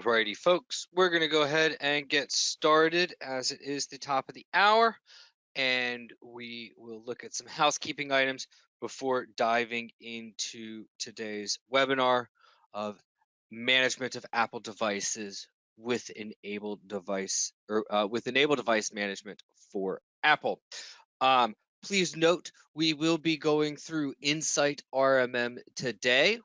Alrighty, folks, we're going to go ahead and get started as it is the top of the hour, and we will look at some housekeeping items before diving into today's webinar of management of Apple devices with enabled device management for Apple. Please note we will be going through N-sight RMM today.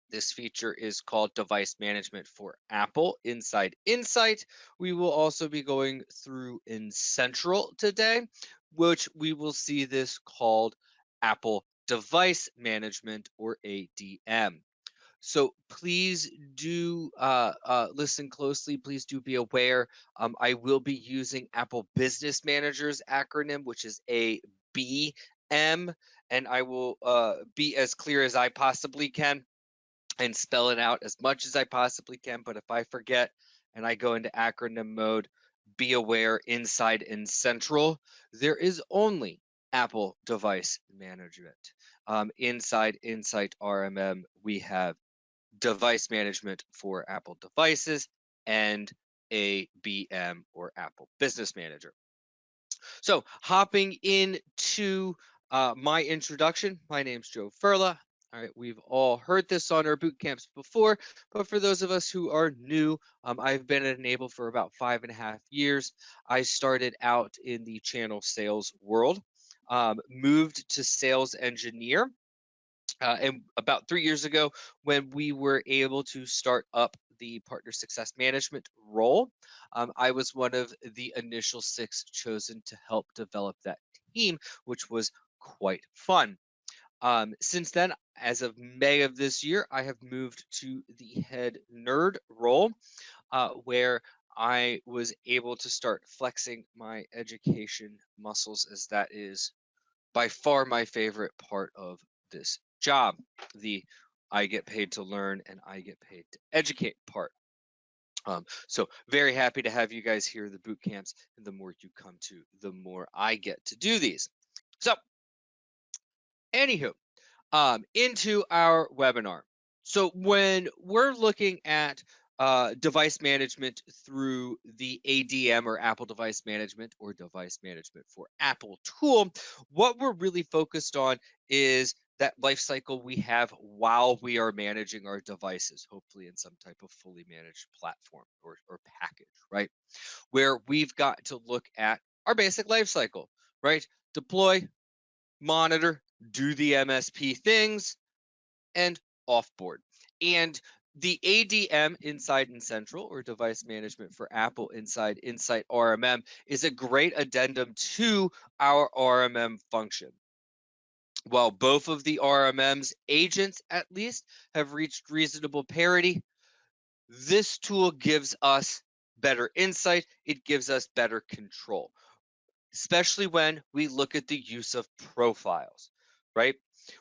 This feature is called Device Management for Apple inside N-sight. We will also be going through N-central today, which we will see this called Apple Device Management or ADM. So please do listen closely. Please do be aware. I will be using Apple Business Manager's acronym, which is ABM, and I will be as clear as I possibly can and spell it out as much as I possibly can. But if I forget and I go into acronym mode, be aware inside N-central, there is only Apple Device Management. Inside N-sight RMM, we have device management for Apple devices and ABM or Apple Business Manager. So hopping into my introduction, my name's Joe Ferla. All right, we've all heard this on our boot camps before, but for those of us who are new, I've been at Enable for about 5.5 years. I started out in the channel sales world, moved to sales engineer, and about 3 years ago, when we were able to start up the partner success management role, I was one of the initial 6 chosen to help develop that team, which was quite fun. Since then, as of May of this year, I have moved to the head nerd role, where I was able to start flexing my education muscles, as that is by far my favorite part of this job. The I get paid to learn and I get paid to educate part. So very happy to have you guys here, the boot camps, and the more you come to, the more I get to do these. So anywho, into our webinar. So when we're looking at device management through the ADM or Apple Device Management or Device Management for Apple tool, what we're really focused on is that life cycle we have while we are managing our devices, hopefully in some type of fully managed platform or package, right? Where we've got to look at our basic life cycle, right? Deploy, monitor, do the MSP things, and offboard. And the ADM inside N-central or device management for Apple inside N-sight RMM is a great addendum to our RMM function. While both of the RMM's agents, at least, have reached reasonable parity, this tool gives us better insight. It gives us better control, especially when we look at the use of profiles, right?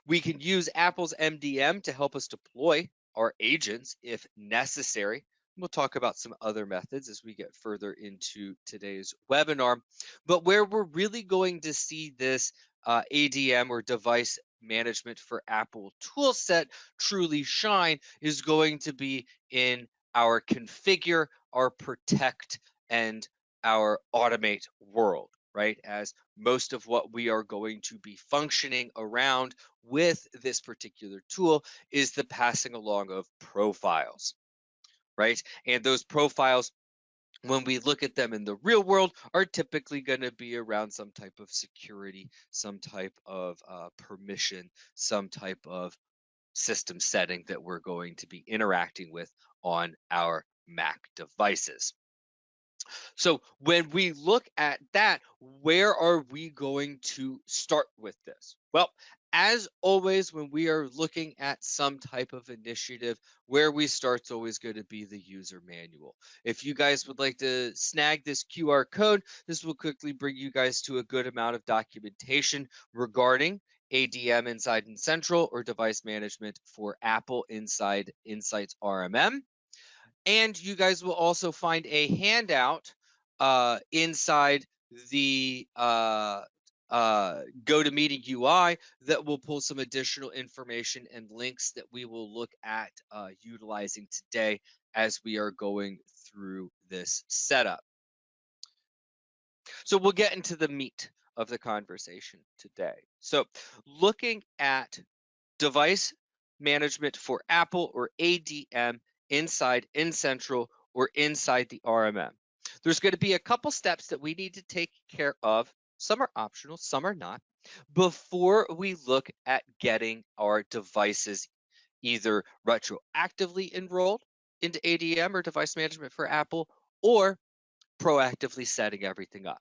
We can use Apple's MDM to help us deploy our agents if necessary. We'll talk about some other methods as we get further into today's webinar. But where we're really going to see this ADM or device management for Apple toolset truly shine is going to be in our configure, our protect, and our automate world, right? As most of what we are going to be functioning around with this particular tool is the passing along of profiles, right? And those profiles, when we look at them in the real world, are typically going to be around some type of security, some type of permission, some type of system setting that we're going to be interacting with on our Mac devices. So when we look at that, where are we going to start with this? Well, as always, when we are looking at some type of initiative, where we start is always going to be the user manual. If you guys would like to snag this QR code, this will quickly bring you guys to a good amount of documentation regarding ADM inside N-central or device management for Apple inside N-sight RMM. And you guys will also find a handout inside the GoToMeeting UI that will pull some additional information and links that we will look at utilizing today as we are going through this setup. So we'll get into the meat of the conversation today. So looking at device management for Apple, or ADM, inside N-central or inside the RMM. There's going to be a couple steps that we need to take care of. Some are optional, some are not, before we look at getting our devices either retroactively enrolled into ADM or device management for Apple, or proactively setting everything up.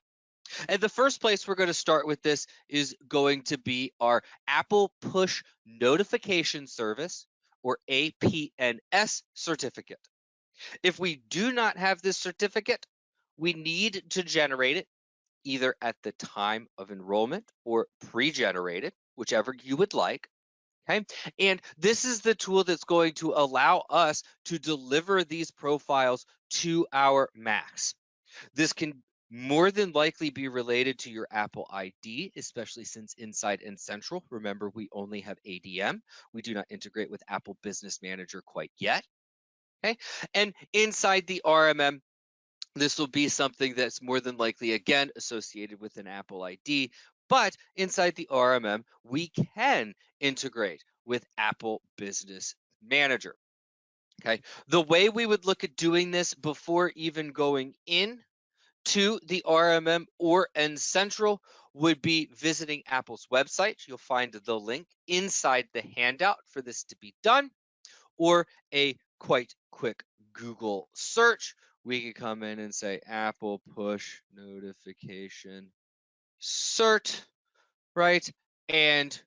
And the first place we're going to start with this is going to be our Apple Push Notification Service, or APNS certificate. If we do not have this certificate, we need to generate it either at the time of enrollment or pre-generated, whichever you would like. Okay. And this is the tool that's going to allow us to deliver these profiles to our Macs. This can more than likely be related to your Apple ID, especially since inside N-central, remember, we only have ADM. We do not integrate with Apple Business Manager quite yet. Okay. And inside the RMM, this will be something that's more than likely, again, associated with an Apple ID. But inside the RMM, we can integrate with Apple Business Manager. Okay. The way we would look at doing this before even going in to the RMM or N-central would be visiting Apple's website. You'll find the link inside the handout for this to be done, or a quite quick Google search. We can come in and say Apple Push Notification Cert, right? And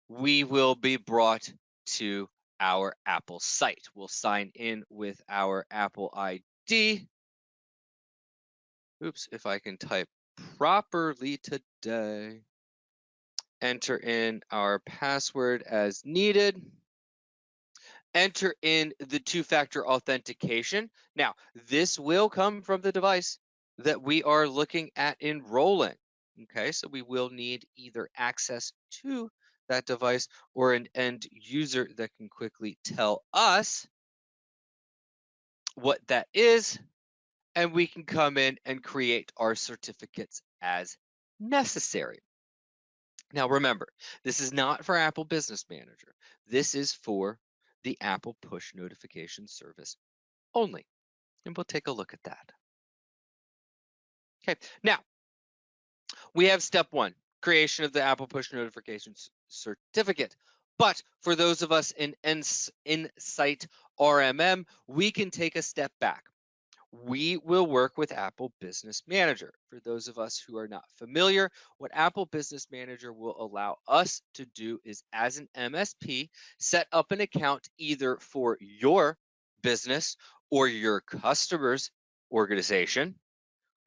we will be brought to our Apple site. We'll sign in with our Apple ID. Oops, if I can type properly today. Enter in our password as needed. Enter in the two-factor authentication. Now, this will come from the device that we are looking at enrolling. Okay, so we will need either access to that device or an end user that can quickly tell us what that is, and we can come in and create our certificates as necessary. Now, remember, this is not for Apple Business Manager. This is for the Apple Push Notification Service only. And we'll take a look at that. Okay, now we have step one, creation of the Apple Push Notifications certificate. But for those of us in N-sight RMM, we can take a step back. We will work with Apple Business Manager. For those of us who are not familiar, what Apple Business Manager will allow us to do is, as an MSP, set up an account either for your business or your customer's organization.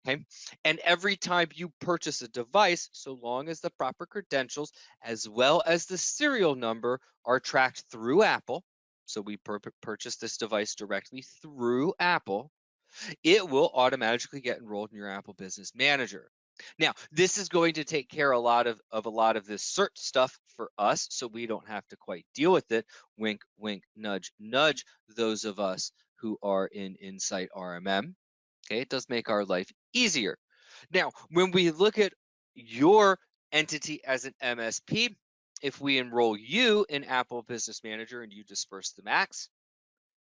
Okay. And every time you purchase a device, so long as the proper credentials as well as the serial number are tracked through Apple, so we purchase this device directly through Apple, it will automatically get enrolled in your Apple Business Manager. Now, this is going to take care a lot of a lot of this cert stuff for us, so we don't have to quite deal with it. Wink, wink, nudge, nudge, those of us who are in N-sight RMM. Okay, it does make our life easier. Now, when we look at your entity as an MSP, if we enroll you in Apple Business Manager and you disperse the max,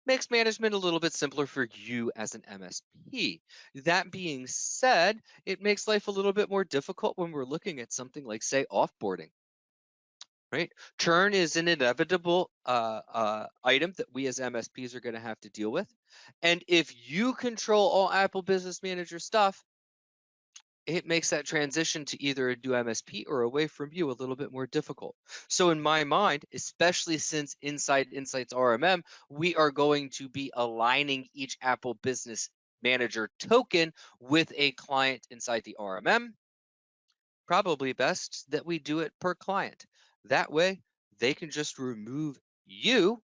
makes management a little bit simpler for you as an MSP. That being said, it makes life a little bit more difficult when we're looking at something like, say, offboarding. Right? Churn is an inevitable item that we as MSPs are going to have to deal with. And if you control all Apple Business Manager stuff, it makes that transition to either a new MSP or away from you a little bit more difficult. So in my mind, especially since inside N-sight's RMM, we are going to be aligning each Apple Business Manager token with a client inside the RMM. Probably best that we do it per client. That way, they can just remove you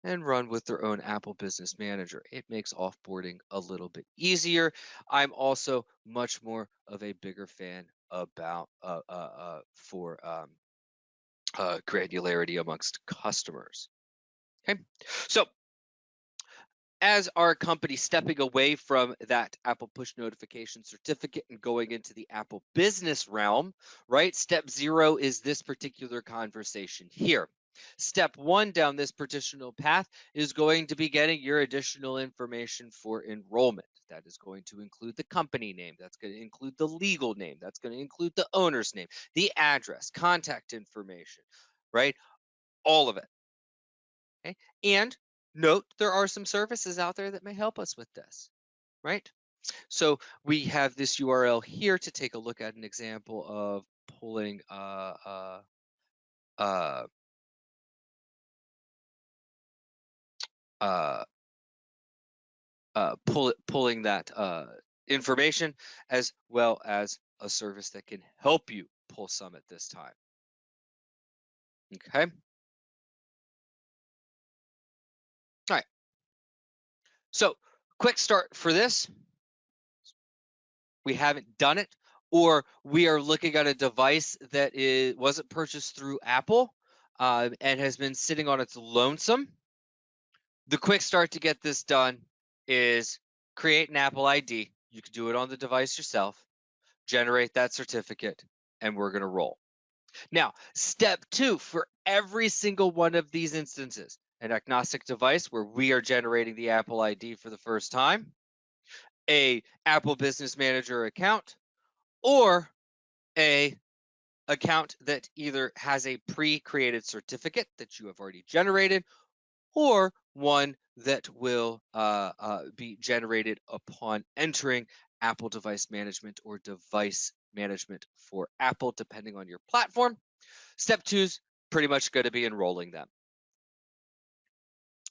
and run with their own Apple Business Manager. It makes offboarding a little bit easier. I'm also much more of a bigger fan about for granularity amongst customers. Okay, so as our company stepping away from that Apple push notification certificate and going into the Apple business realm, right? Step 0 is this particular conversation here. Step 1 down this particular path is going to be getting your additional information for enrollment. That is going to include the company name. That's going to include the legal name. That's going to include the owner's name, the address, contact information, right? All of it. Okay. And note, there are some services out there that may help us with this, right? So we have this URL here to take a look at an example of pulling pulling that information, as well as a service that can help you pull some at this time. Okay. All right. So quick start for this. We haven't done it, or we are looking at a device that wasn't purchased through Apple and has been sitting on its lonesome. The quick start to get this done is create an Apple ID. You can do it on the device yourself, generate that certificate, and we're going to roll. Now, step 2 for every single one of these instances, an agnostic device where we are generating the Apple ID for the first time, a Apple Business Manager account, or a account that either has a pre-created certificate that you have already generated, or one that will be generated upon entering Apple Device Management or Device Management for Apple, depending on your platform. Step 2 is pretty much going to be enrolling them.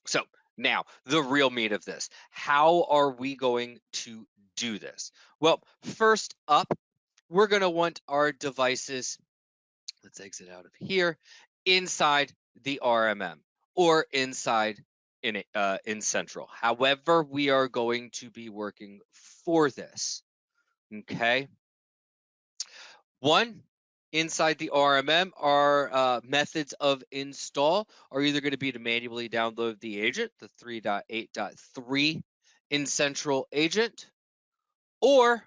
So now, the real meat of this. How are we going to do this? Well, first up, we're going to want our devices, let's exit out of here, inside the RMM or inside N-central. However, we are going to be working for this. Okay. One, inside the RMM, our methods of install are either going to be to manually download the agent, the 3.8.3 N-central agent, or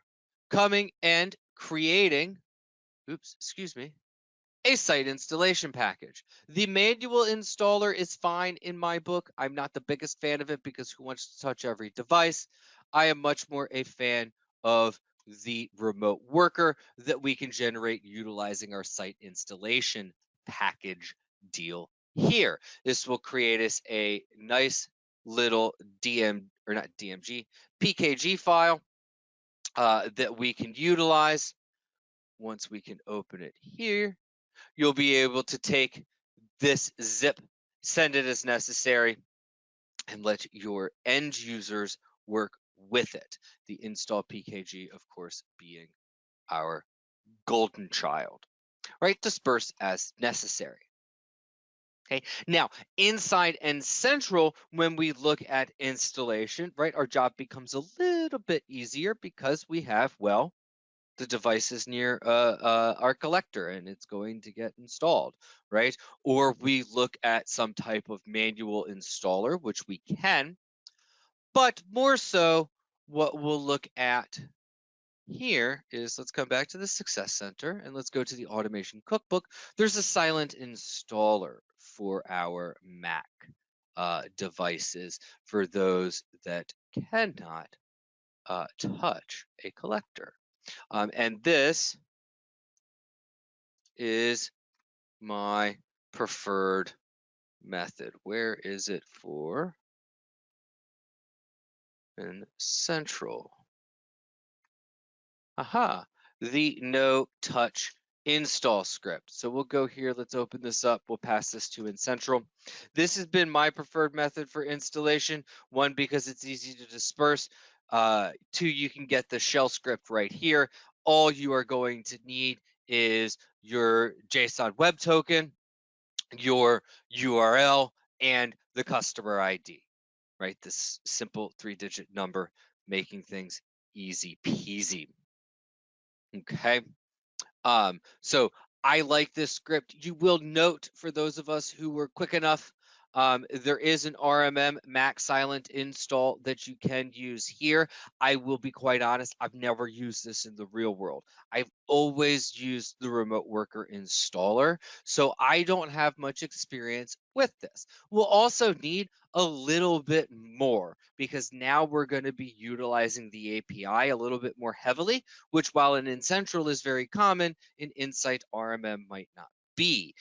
coming and creating, a site installation package. The manual installer is fine in my book. I'm not the biggest fan of it because who wants to touch every device? I am much more a fan of the remote worker that we can generate utilizing our site installation package deal here. This will create us a nice little PKG file that we can utilize. Once we can open it here, you'll be able to take this zip, send it as necessary, and let your end users work with it. The install PKG, of course, being our golden child, right? Disperse as necessary. Okay, now inside N-central, when we look at installation, right, our job becomes a little bit easier because we have, well, the device is near our collector and it's going to get installed, right? Or we look at some type of manual installer, which we can, but more so what we'll look at here is, let's come back to the Success Center and let's go to the Automation Cookbook. There's a silent installer for our Mac devices for those that cannot touch a collector. And this is my preferred method. Where is it for N-central? Aha, the no touch install script. So we'll go here, let's open this up, we'll pass this to N-central. This has been my preferred method for installation. One, because it's easy to disperse. Two, you can get the shell script right here. All you are going to need is your JSON web token, your URL, and the customer ID, right? This simple 3-digit number, making things easy peasy. Okay. So I like this script. You will note, for those of us who were quick enough, there is an RMM Mac Silent install that you can use here. I will be quite honest, I've never used this in the real world. I've always used the remote worker installer, so I don't have much experience with this. We'll also need a little bit more because now we're going to be utilizing the API a little bit more heavily, which, while an N-central is very common, an N-sight RMM might not be.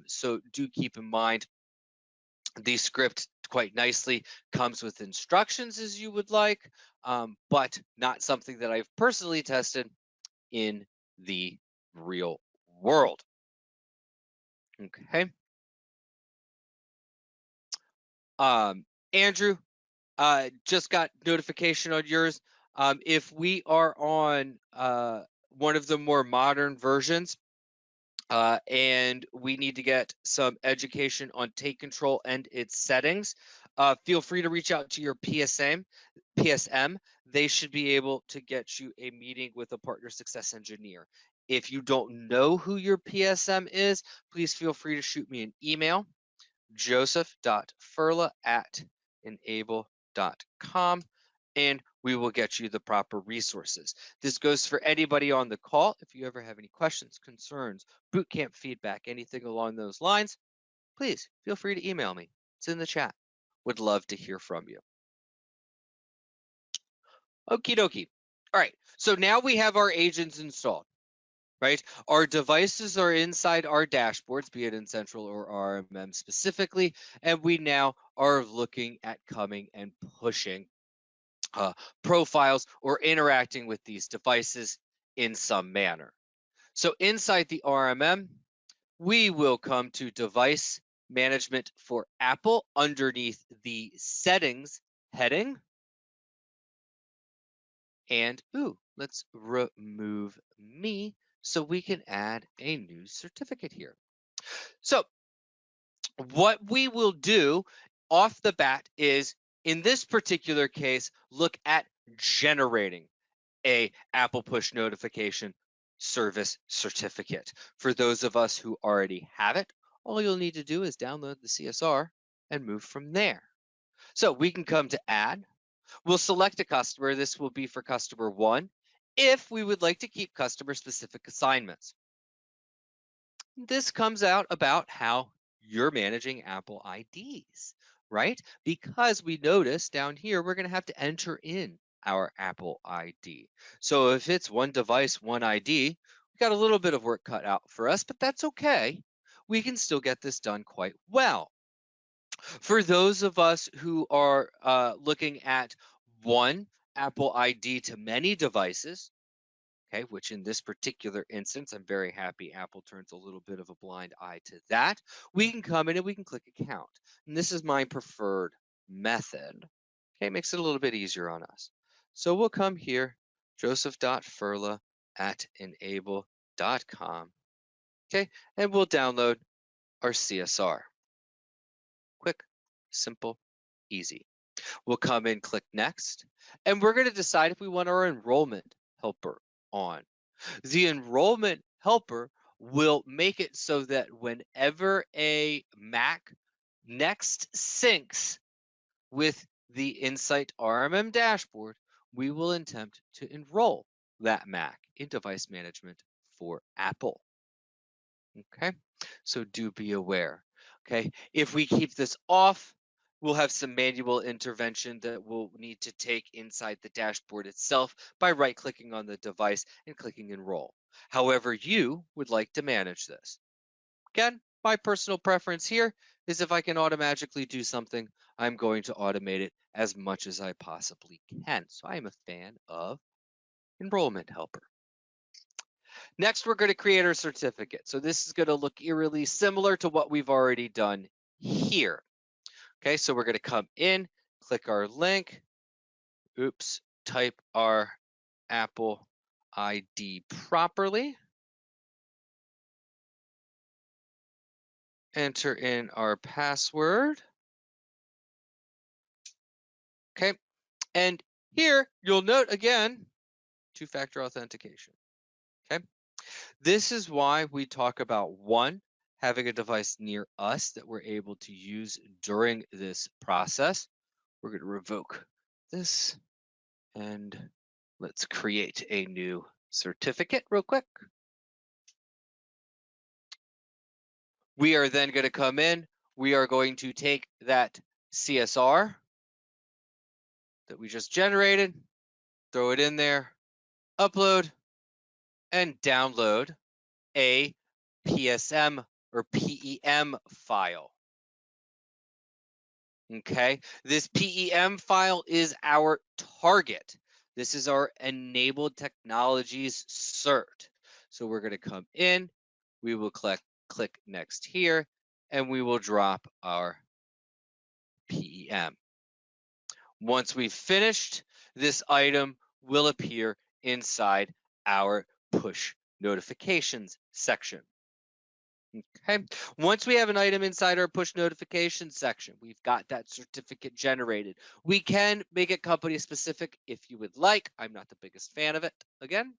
So do keep in mind the script quite nicely comes with instructions as you would like, but not something that I've personally tested in the real world. Okay. Andrew, just got notification on yours. If we are on one of the more modern versions, and we need to get some education on take control and its settings, feel free to reach out to your PSM. They should be able to get you a meeting with a partner success engineer. If you don't know who your PSM is, please feel free to shoot me an email, joseph.ferla@enable.com, and we will get you the proper resources. This goes for anybody on the call. If you ever have any questions, concerns, bootcamp feedback, anything along those lines, please feel free to email me. It's in the chat. Would love to hear from you. Okie dokie. All right, so now we have our agents installed, right? Our devices are inside our dashboards, be it N-central or RMM specifically, and we now are looking at coming and pushing profiles or interacting with these devices in some manner. So inside the RMM, we will come to device management for Apple underneath the settings heading. And let's remove me so we can add a new certificate here. So what we will do off the bat is, in this particular case, look at generating a Apple push notification service certificate. For those of us who already have it, all you'll need to do is download the CSR and move from there. So we can come to add. We'll select a customer. This will be for customer 1 if we would like to keep customer specific assignments. This comes out about how you're managing Apple IDs, right? Because we notice down here, we're going to have to enter in our Apple ID. So if it's one device, one ID, we got a little bit of work cut out for us, but that's okay. We can still get this done quite well. For those of us who are looking at one Apple ID to many devices, okay, which in this particular instance, I'm very happy Apple turns a little bit of a blind eye to that. We can come in and we can click account. And this is my preferred method. Okay, it makes it a little bit easier on us. So we'll come here, joseph.ferla@enable.com. Okay, and we'll download our CSR. Quick, simple, easy. We'll come in, click next, and we're going to decide if we want our enrollment helper on. The enrollment helper will make it so that whenever a Mac next syncs with the N-sight RMM dashboard, we will attempt to enroll that Mac in device management for Apple. Okay, so do be aware. Okay, if we keep this off, we'll have some manual intervention that we'll need to take inside the dashboard itself by right-clicking on the device and clicking Enroll. However you would like to manage this. Again, my personal preference here is if I can automatically do something, I'm going to automate it as much as I possibly can. So I am a fan of Enrollment Helper. Next, we're going to create our certificate. So this is going to look eerily similar to what we've already done here. Okay, so we're going to come in, click our link, type our Apple ID properly, enter in our password. Okay, and here you'll note again, two-factor authentication. Okay, This is why we talk about, one, having a device near us that we're able to use during this process. We're going to revoke this and let's create a new certificate real quick. We are then going to come in. We are going to take that CSR that we just generated, throw it in there, upload, and download a PSM or PEM file. Okay, this PEM file is our target. This is our enabled technologies cert. So we're going to come in, we will click next here, and we will drop our PEM. Once we've finished, this item will appear inside our push notifications section. Okay, once we have an item inside our push notifications section, we've got that certificate generated. We can make it company specific if you would like. I'm not the biggest fan of it. Again,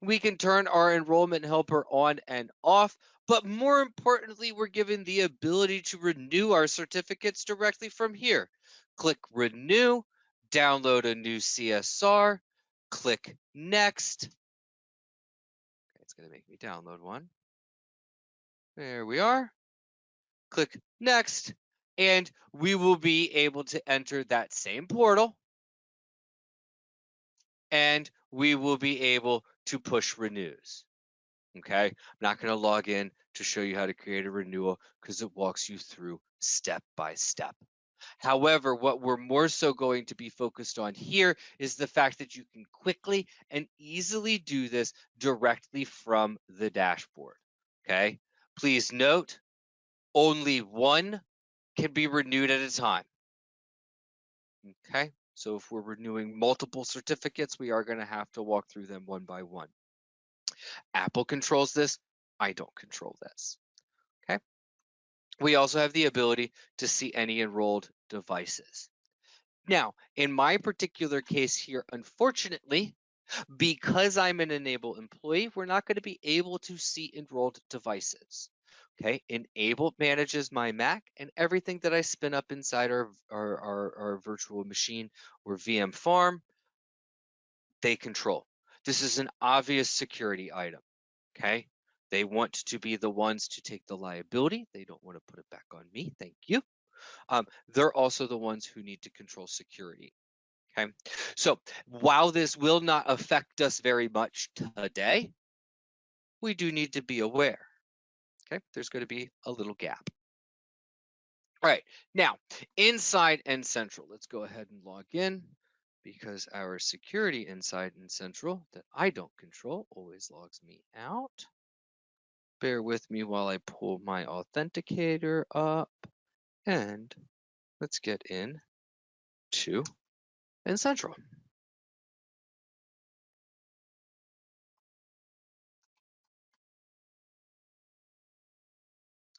we can turn our enrollment helper on and off, but more importantly, we're given the ability to renew our certificates directly from here. Click renew, download a new CSR, click next. Okay, it's going to make me download one. There we are. Click next, and we will be able to enter that same portal, and we will be able to push renews. Okay, I'm not going to log in to show you how to create a renewal because it walks you through step by step. However, what we're more so going to be focused on here is the fact that you can quickly and easily do this directly from the dashboard. Okay, please note, only one can be renewed at a time. Okay, so if we're renewing multiple certificates, we are going to have to walk through them one by one. Apple controls this. I don't control this. Okay. We also have the ability to see any enrolled devices. Now, in my particular case here, unfortunately, because I'm an Enable employee, we're not going to be able to see enrolled devices. Okay, Enable manages my Mac and everything that I spin up inside our virtual machine or VM farm, they control. This is an obvious security item. Okay, they want to be the ones to take the liability. They don't want to put it back on me. Thank you. They're also the ones who need to control security. Okay, so while this will not affect us very much today, we do need to be aware. Okay, there's going to be a little gap. All right, now inside N-central, let's go ahead and log in because our security inside N-central that I don't control always logs me out. Bear with me while I pull my authenticator up and let's get in to N-central.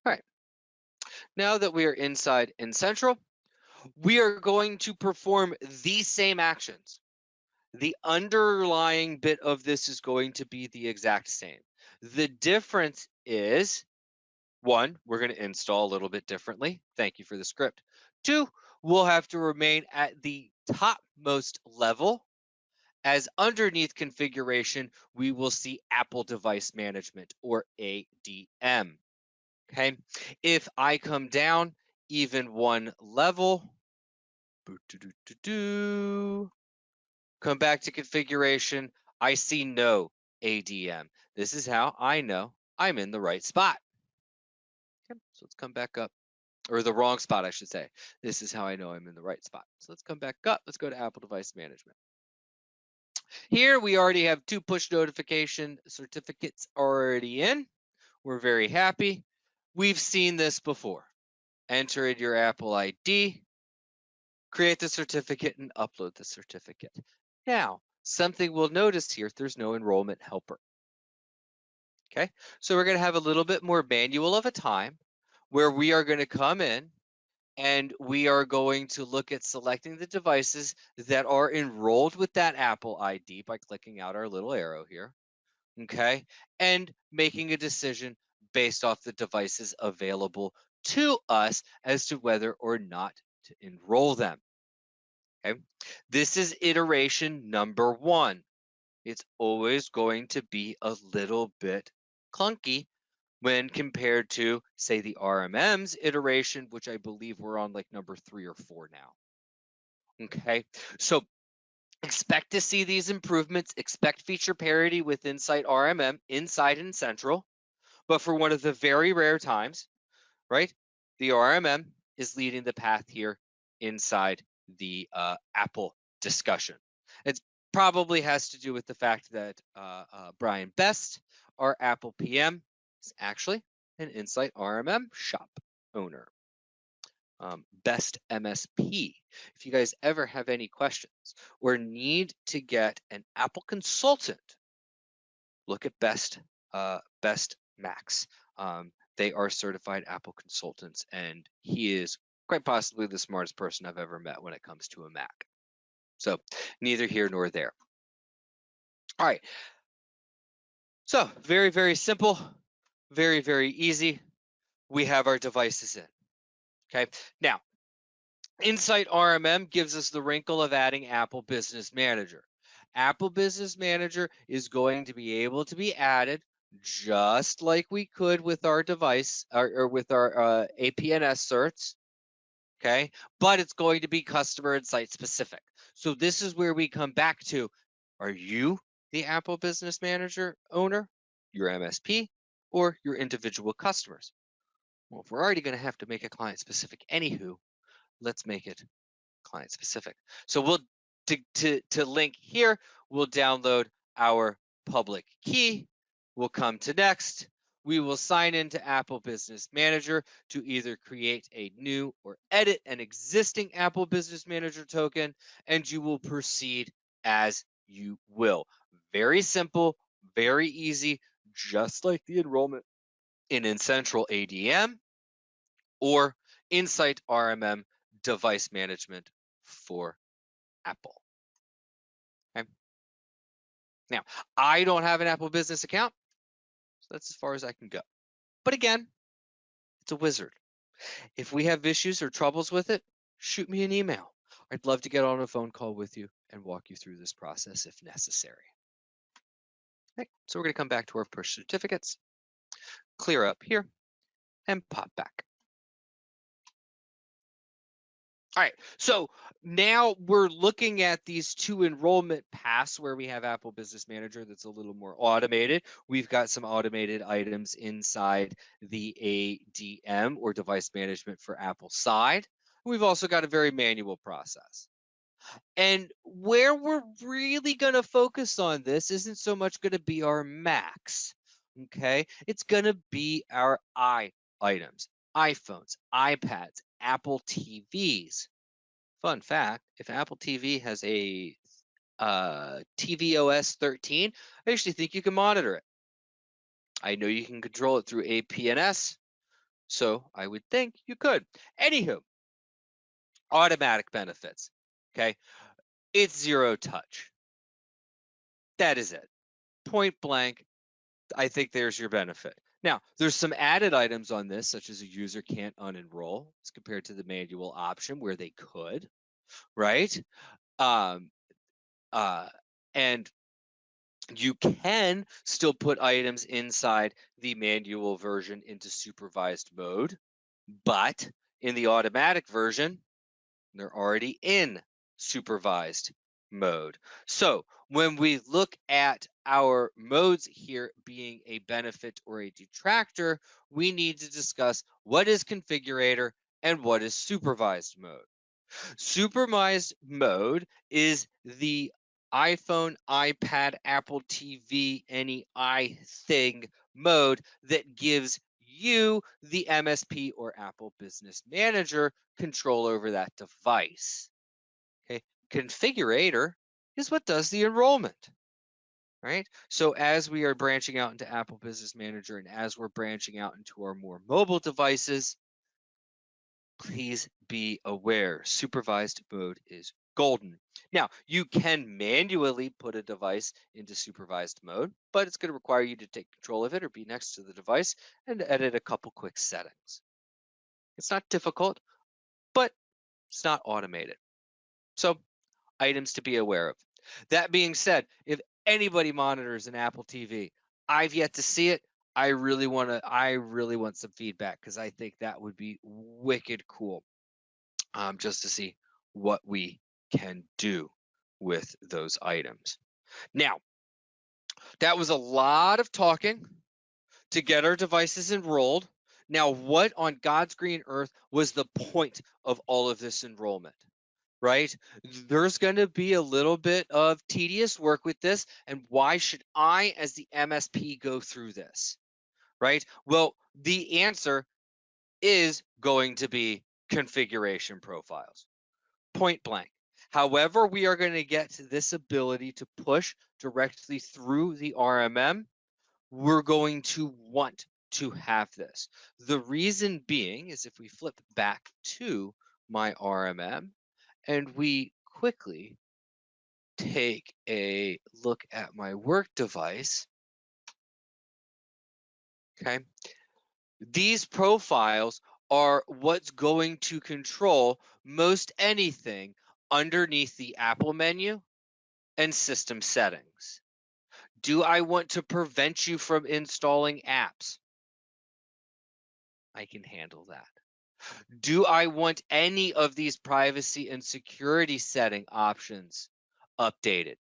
All right, now that we are inside N-central, we are going to perform these same actions. The underlying bit of this is going to be the exact same. The difference is, one, we're going to install a little bit differently. Thank you for the script. Two, we'll have to remain at the topmost level, as underneath configuration, we will see Apple Device Management or ADM. Okay, if I come down even one level, come back to configuration, I see no ADM. This is how I know I'm in the right spot. Okay, so let's come back up, or the wrong spot, I should say. This is how I know I'm in the right spot. So let's come back up. Let's go to Apple Device Management. Here we already have 2 push notification certificates already in. We're very happy. We've seen this before. Enter in your Apple ID, create the certificate, and upload the certificate. Now, something we'll notice here, there's no enrollment helper. Okay, so we're going to have a little bit more manual of a time where we are going to come in and we are going to look at selecting the devices that are enrolled with that Apple ID by clicking out our little arrow here. okay, and making a decision based off the devices available to us as to whether or not to enroll them. Okay, this is iteration number 1. It's always going to be a little bit clunky when compared to, say, the RMM's iteration, which I believe we're on like number 3 or 4 now. Okay, so expect to see these improvements. Expect feature parity with N-sight RMM, N-sight and N-central. But for one of the very rare times, right, the RMM is leading the path here inside the Apple discussion. It probably has to do with the fact that Brian Best, our Apple PM, is actually an N-sight RMM shop owner. Best MSP. If you guys ever have any questions or need to get an Apple consultant, look at Best Max. They are certified Apple consultants, and he is quite possibly the smartest person I've ever met when it comes to a Mac. So neither here nor there. All right. So very, very simple, very, very easy. We have our devices in. Okay. Now, N-sight RMM gives us the wrinkle of adding Apple Business Manager. Apple Business Manager is going to be able to be added just like we could with our device or with our APNS certs, okay? But it's going to be customer and site specific. So this is where we come back to, are you the Apple Business Manager owner, your MSP, or your individual customers? Well, if we're already going to have to make a client specific anywho, let's make it client specific. So we'll to link here, we'll download our public key. We'll come to next. We will sign into Apple Business Manager to either create a new or edit an existing Apple Business Manager token, and you will proceed as you will. Very simple, very easy, just like the enrollment in N-central ADM or N-sight RMM device management for Apple. Okay. Now, I don't have an Apple business account, so that's as far as I can go. But again, it's a wizard. If we have issues or troubles with it, shoot me an email. I'd love to get on a phone call with you and walk you through this process if necessary. Okay, so we're going to come back to our push certificates, clear up here, and pop back. All right, so now we're looking at these two enrollment paths where we have Apple Business Manager that's a little more automated. We've got some automated items inside the ADM or device management for Apple side. We've also got a very manual process. And where we're really going to focus on this isn't so much going to be our Macs, okay? It's going to be our items, iPhones, iPads, Apple TVs. Fun fact, if Apple TV has a tvOS 13, I actually think you can monitor it. I know you can control it through APNS, so I would think you could. Anywho, automatic benefits, okay? It's zero touch. That is it. Point blank, I think there's your benefit. Now, there's some added items on this, such as a user can't unenroll as compared to the manual option where they could, right? And you can still put items inside the manual version into supervised mode, but in the automatic version, they're already in supervised mode. So when we look at our modes here being a benefit or a detractor, we need to discuss what is configurator and what is supervised mode. Supervised mode is the iPhone, iPad, Apple TV, any iThing mode that gives you, the MSP or Apple Business Manager, control over that device. Okay, configurator is what does the enrollment, right? So as we are branching out into Apple Business Manager and as we're branching out into our more mobile devices, please be aware, supervised mode is golden. Now, you can manually put a device into supervised mode, but it's going to require you to take control of it or be next to the device and edit a couple quick settings. It's not difficult, but it's not automated. So, items to be aware of. That being said, if anybody monitors an Apple TV, I've yet to see it. I really want some feedback because I think that would be wicked cool. Just to see what we can do with those items. Now, that was a lot of talking to get our devices enrolled. Now, what on God's green earth was the point of all of this enrollment? Right? There's going to be a little bit of tedious work with this. And why should I, as the MSP, go through this? Right? Well, the answer is going to be configuration profiles. Point blank. However, we are going to get to this ability to push directly through the RMM, we're going to want to have this. The reason being is if we flip back to my RMM and we quickly take a look at my work device, okay, these profiles are what's going to control most anything underneath the Apple menu and system settings. Do I want to prevent you from installing apps? I can handle that. Do I want any of these privacy and security setting options updated?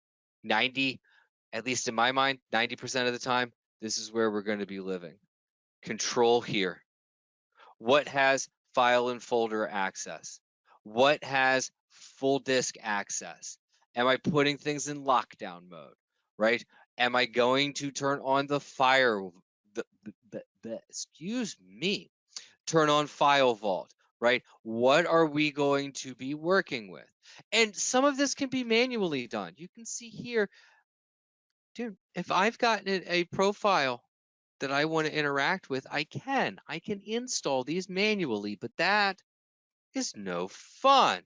At least in my mind, 90% of the time, this is where we're going to be living. Control here. What has file and folder access? What has full disk access? Am I putting things in lockdown mode, right? Am I going to turn on the turn on file vault, right? What are we going to be working with? And some of this can be manually done. You can see here, dude, if I've got a profile that I want to interact with, I can install these manually, but that is no fun.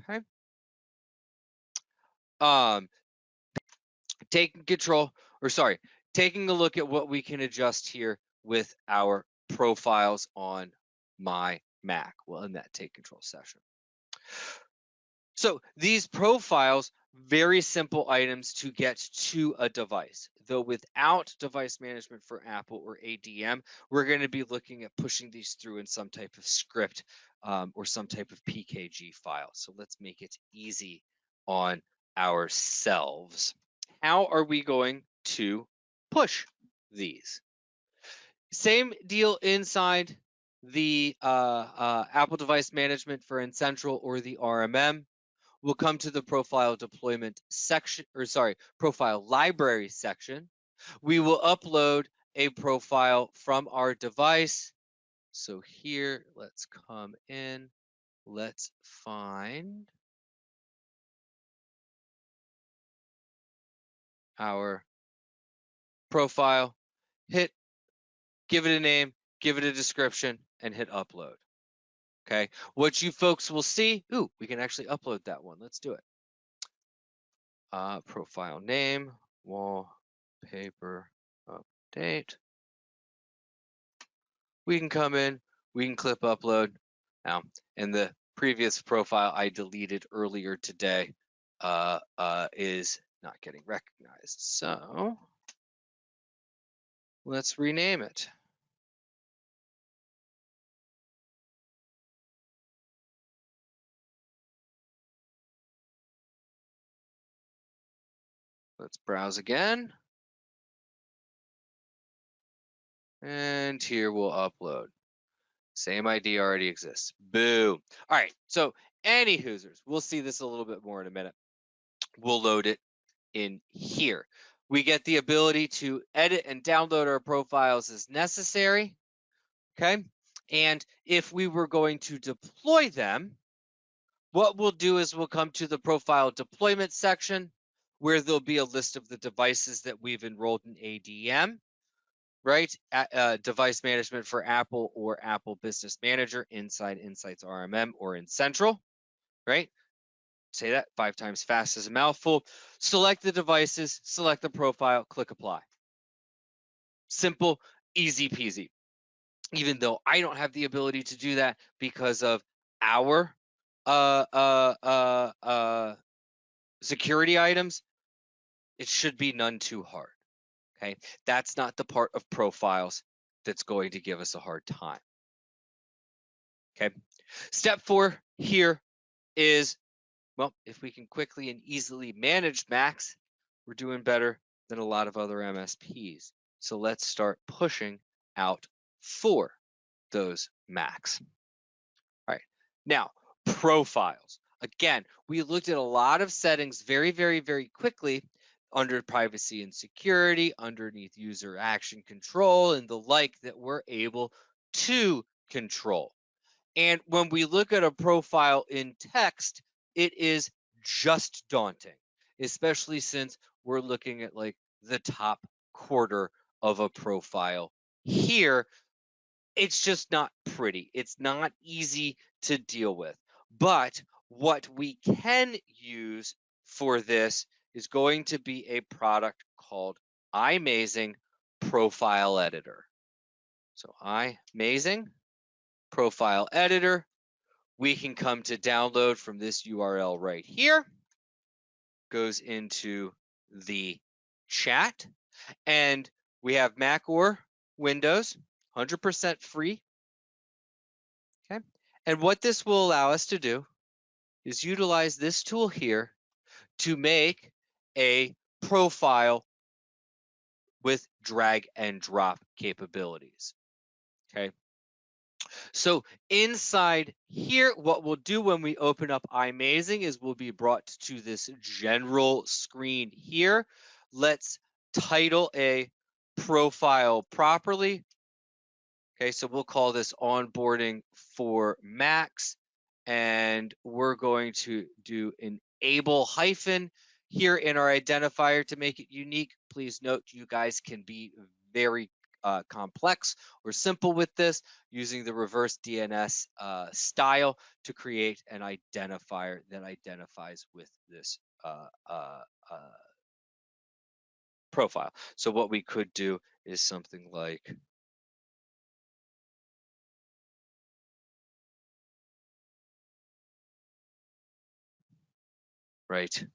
Okay. Taking a look at what we can adjust here with our profiles on my Mac. Well, in that take control session. So these profiles, very simple items to get to a device. Though without device management for Apple or ADM, we're going to be looking at pushing these through in some type of script or some type of PKG file. So let's make it easy on ourselves. How are we going to push these? Same deal inside the Apple device management for N-central or the RMM. We'll come to the profile deployment section, profile library section. We will upload a profile from our device. So here, let's come in. Let's find our profile, give it a name, give it a description, and hit upload. Okay, what you folks will see, we can actually upload that one. Let's do it. Profile name, wallpaper update. We can come in, we can clip upload. Now, in the previous profile I deleted earlier today is not getting recognized. So let's rename it. Let's browse again. And here we'll upload. Same ID already exists. Boom. All right. So any hoosers, we'll see this a little bit more in a minute. We'll load it in here. We get the ability to edit and download our profiles as necessary. Okay. And if we were going to deploy them, what we'll do is we'll come to the profile deployment section where there'll be a list of the devices that we've enrolled in ADM. Right? Device management for Apple or Apple Business Manager inside N-sight's RMM or N-central, right? say that 5 times fast is a mouthful. Select the devices, select the profile, click apply. Simple, easy peasy. Even though I don't have the ability to do that because of our security items, it should be none too hard. Okay, that's not the part of profiles that's going to give us a hard time. Okay, step 4 here is, well, if we can quickly and easily manage Macs, we're doing better than a lot of other MSPs. So let's start pushing out for those Macs. All right, now profiles. Again, we looked at a lot of settings very, very, very quickly under privacy and security, underneath user action control, and the like that we're able to control. And when we look at a profile in text, it is just daunting, especially since we're looking at like the top quarter of a profile here. It's just not pretty. It's not easy to deal with. But what we can use for this is going to be a product called Imazing Profile Editor. So Imazing Profile Editor. We can come to download from this URL right here. Goes into the chat. And we have Mac or Windows, 100% free. Okay. And what this will allow us to do is utilize this tool here to make a profile with drag and drop capabilities. Okay. So inside here, what we'll do when we open up Imazing is we'll be brought to this general screen here. Let's title a profile properly. Okay, so we'll call this onboarding for Macs, and we're going to do enable hyphen here in our identifier to make it unique. Please note you guys can be very complex or simple with this using the reverse DNS style to create an identifier that identifies with this profile. So what we could do is something like right,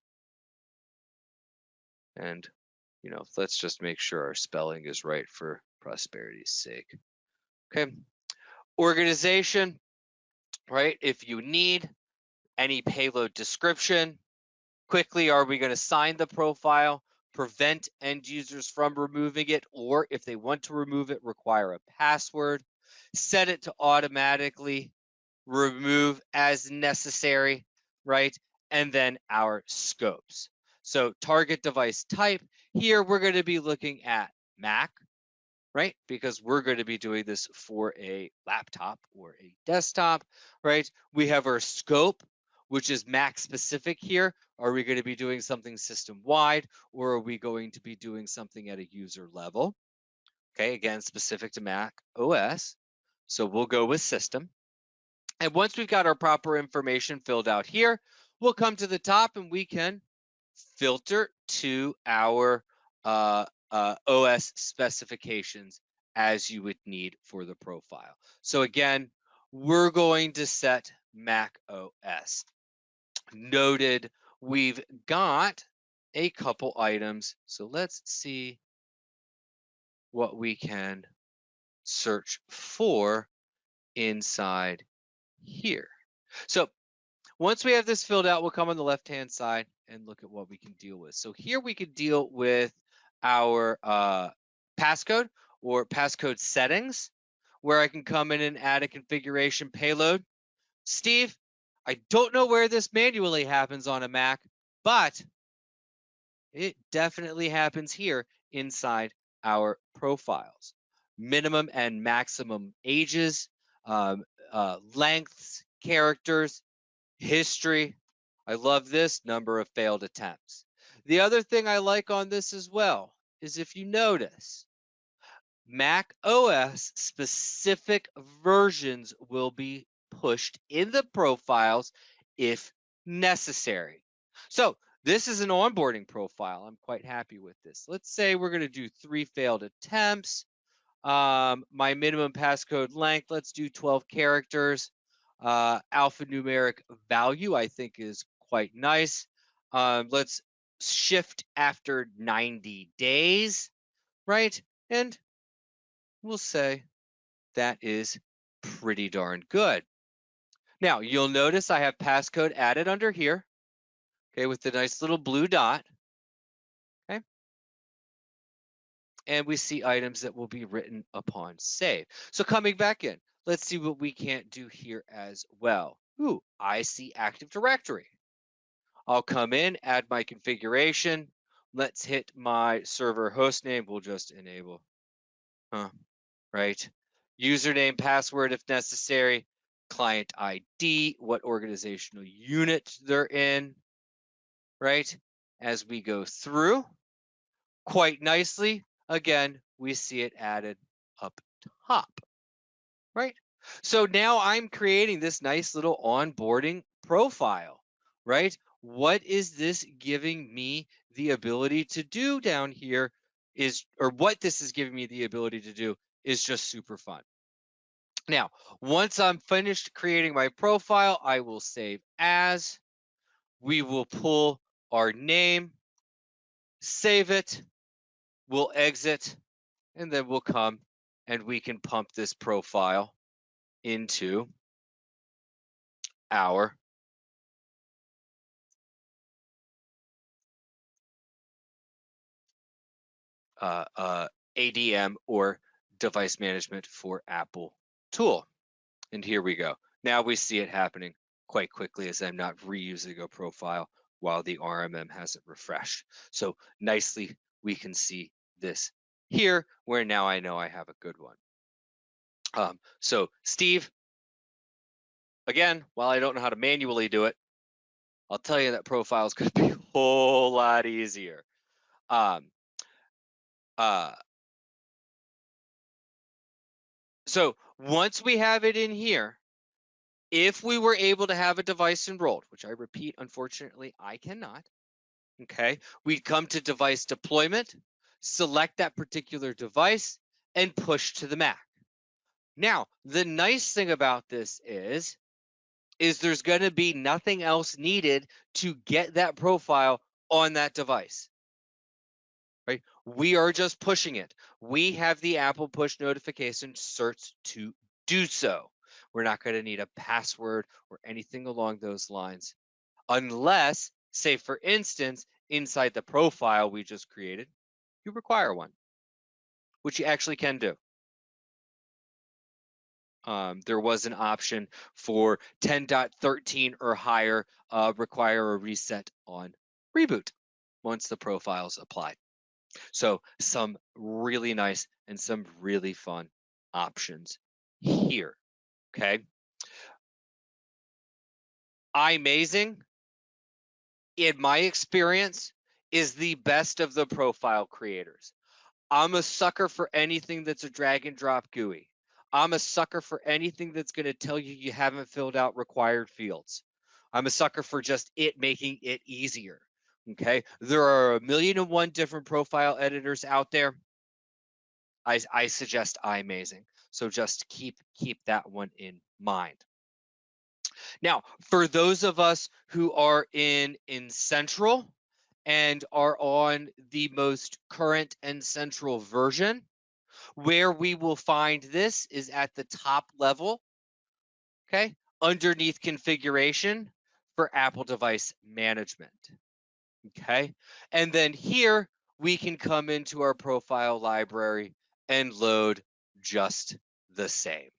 and you know, let's just make sure our spelling is right for prosperity's sake. Okay, organization, right? If you need any payload description, quickly, are we going to sign the profile, prevent end users from removing it, or if they want to remove it, require a password, set it to automatically remove as necessary, right? And then our scopes. So target device type, here we're going to be looking at Mac, right? Because we're going to be doing this for a laptop or a desktop, right? We have our scope, which is Mac specific here. Are we going to be doing something system wide, or are we going to be doing something at a user level? Okay, again, specific to Mac OS. So we'll go with system. And once we've got our proper information filled out here, we'll come to the top and we can filter to our OS specifications as you would need for the profile. So again, we're going to set Mac OS. Noted, we've got a couple items. So let's see what we can search for inside here. So once we have this filled out, we'll come on the left-hand side and look at what we can deal with. So here we could deal with our passcode or passcode settings, where I can come in and add a configuration payload. Steve, I don't know where this manually happens on a Mac, but it definitely happens here inside our profiles. Minimum and maximum ages, lengths, characters, history. I love this, number of failed attempts. The other thing I like on this as well is if you notice, Mac OS specific versions will be pushed in the profiles if necessary. So this is an onboarding profile. I'm quite happy with this. Let's say we're going to do 3 failed attempts. My minimum passcode length, let's do 12 characters. Alphanumeric value, I think, is quite nice. Let's shift after 90 days, right? And we'll say that is pretty darn good. Now, you'll notice I have passcode added under here, okay, with the nice little blue dot, okay? And we see items that will be written upon save. So coming back in, let's see what we can't do here as well. Ooh, I see Active Directory. I'll come in, add my configuration. Let's hit my server host name. We'll just enable, right? Username, password if necessary, client ID, what organizational unit they're in, right? As we go through, quite nicely, again, we see it added up top, right? So now I'm creating this nice little onboarding profile, right? What is this giving me the ability to do down here is, or what this is giving me the ability to do is just super fun. Now, once I'm finished creating my profile, I will save as. We will pull our name, save it, we'll exit, and then we'll come and we can pump this profile into our ADM or device management for Apple tool. And here we go. Now we see it happening quite quickly as I'm not reusing a profile while the RMM hasn't refreshed. So nicely, we can see this here where now I know I have a good one. So Steve, again, while I don't know how to manually do it, I'll tell you that profile is going to be a whole lot easier. So once we have it in here, if we were able to have a device enrolled, which I repeat, unfortunately, I cannot, okay, we'd come to device deployment, select that particular device, and push to the Mac. Now, the nice thing about this is there's going to be nothing else needed to get that profile on that device, right? We are just pushing it. We have the Apple push notification certs to do so. We're not going to need a password or anything along those lines, unless, say, for instance, inside the profile we just created, you require one, which you actually can do. There was an option for 10.13 or higher, require a reset on reboot once the profile's applied. So some really nice and some really fun options here, okay? Imazing, in my experience, is the best of the profile creators. I'm a sucker for anything that's a drag and drop GUI. I'm a sucker for anything that's going to tell you you haven't filled out required fields. I'm a sucker for just it making it easier. Okay, there are 1,000,001 different profile editors out there. I suggest Imazing. So just keep that one in mind. Now, for those of us who are in N-central and are on the most current N-central version, where we will find this is at the top level, okay, underneath configuration for Apple device management, okay? And then here we can come into our profile library and load just the same,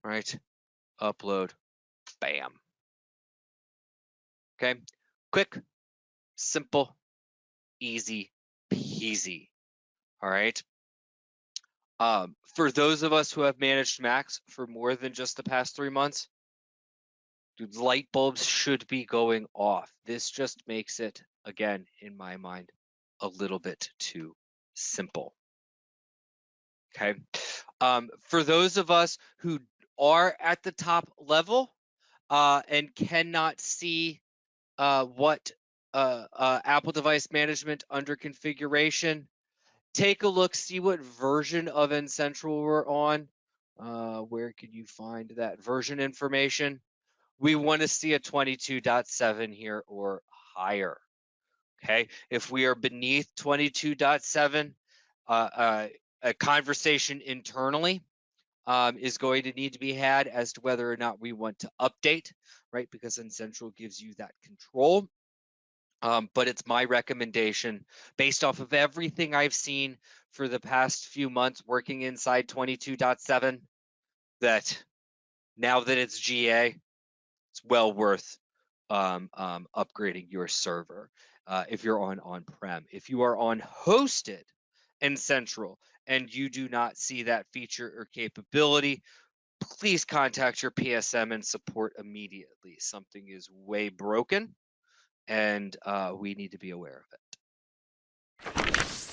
right? Upload, bam. Okay, quick, simple, easy peasy. All right. For those of us who have managed Macs for more than just the past 3 months, dude, light bulbs should be going off. This just makes it, again, in my mind, a little bit too simple. Okay. For those of us who are at the top level and cannot see what Apple device management under configuration, take a look, see what version of N-central we're on. Where can you find that version information? We want to see a 22.7 here or higher. Okay, if we are beneath 22.7, a conversation internally is going to need to be had as to whether or not we want to update, right? Because N-central gives you that control. But it's my recommendation, based off of everything I've seen for the past few months working inside 22.7, that now that it's GA, it's well worth upgrading your server if you're on-prem. If you are on hosted N-central and you do not see that feature or capability, please contact your PSM and support immediately. Something is way broken, and we need to be aware of it.